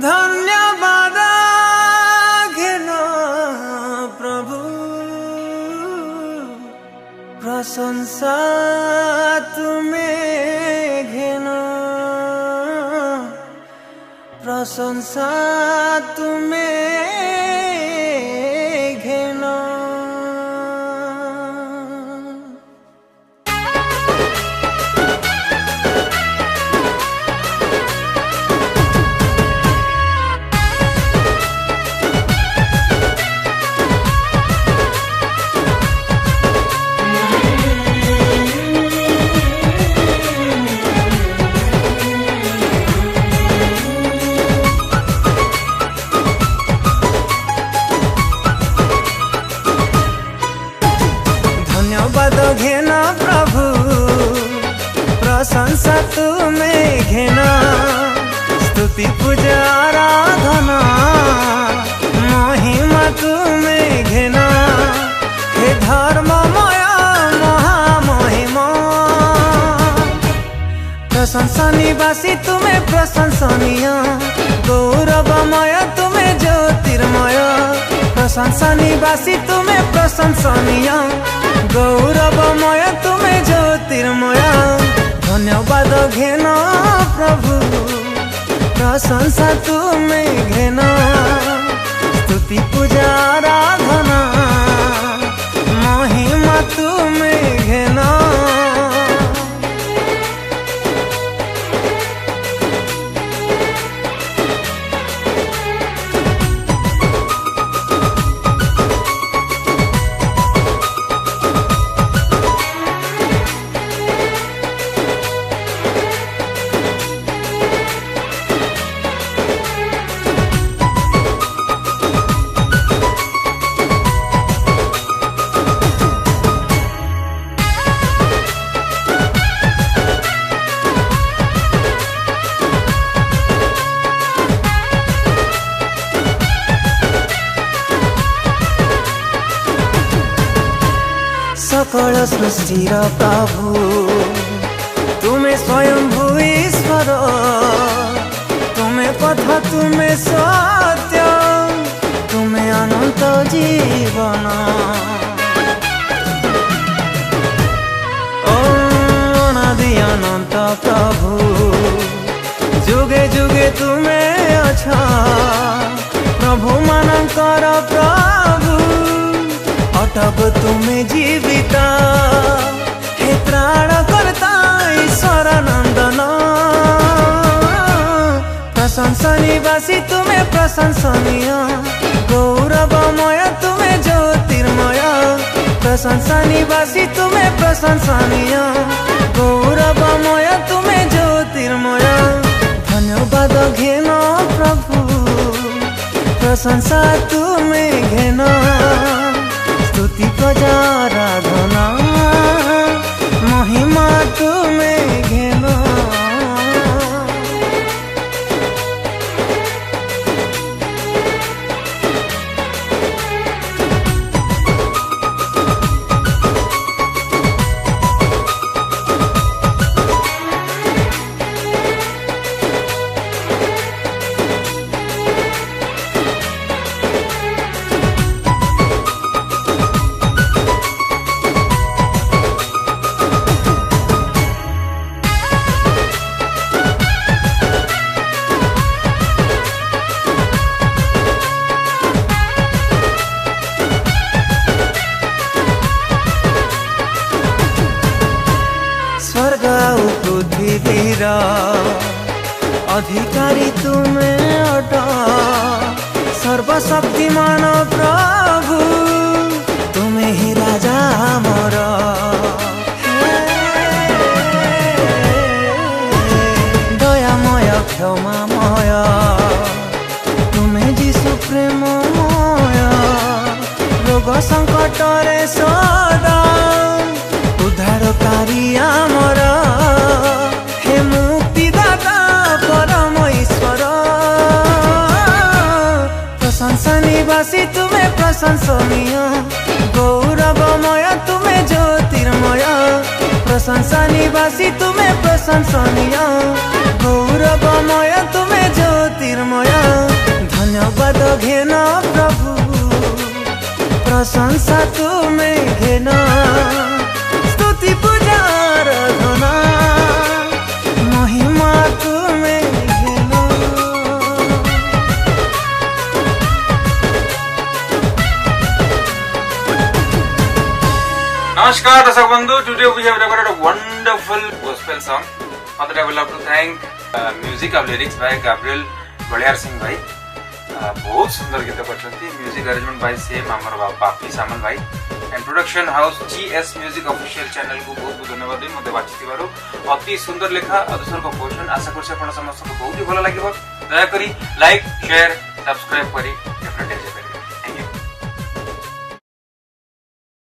धन्यवाद घेन प्रभु प्रशंसा तुम्हें घेन प्रशंसा तुम्हें घेन। धन्यवाद घेन प्रभु प्रशंसा तुम्हें घेन स्तुति पूजा आराधना महिमा तुम्हें घेन हे धर्ममय महामहिमा प्रशंसा निवासी तुम्हें प्रशंसनीय गौरवमय तुम्हें ज्योतिर्मय प्रशंसा निवासी तुम्हें प्रशंसनीय गौरवमय तुम्हें ज्योतिर्मय। धन्यवाद घेन प्रभु प्रशंसा तुम्हें घेन स्तुति पूजा आराधना महिमा तुम्हें घेन। सकल सृष्टिर प्रभु तुम्हें स्वयंभू ईश्वर तुम्हें पथ तुम्हें सत्य तुम्हें अनंत जीवन अनादि अनंत प्रभु जुगे जुगे तुम्हें अच्छा प्रभु मानकर प्रभु अटक तुम्हें जीविता हे त्राण करता ईश्वर नंदन प्रशंसा निवासी तुम्हें प्रशंसनीय गौरवमय तुम्हें ज्योतिर्मय प्रशंसा निवासी तुम्हें प्रशंसनीय गौरवमय तुम्हें ज्योतिर्मय। धन्यवाद घेन प्रभु प्रशंसा तुम्हें घेन स्तुति पूजा आराधना महिमा तुम्हें घेन। स्वर्ग पृथ्वीर अधिकारी तुम्हें अट सर्वशक्तिमान प्रभु तुम्हें ही राजा मोर दयामय क्षमामय तुम्हें जीशु प्रेममय रोग संकट रे सदा उद्धारकारी आमर हे मुक्तिदाता परम ईश्वर प्रशंसा निवासी तुम्हें प्रशंसनीय गौरवमय तुम्हें ज्योतिर्मय प्रशंसा निवासी तुम्हें प्रशंसनीय गौरवमय तुम्हें ज्योति ज्योतिर्मय धन्यवाद घेन प्रभु प्रशंसा तुम्हें घेन स्तुति पूजा आराधना महिमा तुम्हें घेन। Namaskar Darshan Bandhu. Today we have recorded a wonderful gospel song. On that I would love to thank music of lyrics by Gabriel Baliyar Singh bhai. बहुत सुंदर गीत करछंती. Music arrangement by same हमर पापी सामल भाई. And production house GS Music official channel को बहुत बहुत धन्यवाद देई मते बाचितिबारो. अति सुंदर लेखा अदसर कंपोजिशन आशा करछि आपण समस्त को बहुत ही भलो लागिबो. दया करी लाइक शेयर सब्सक्राइब करी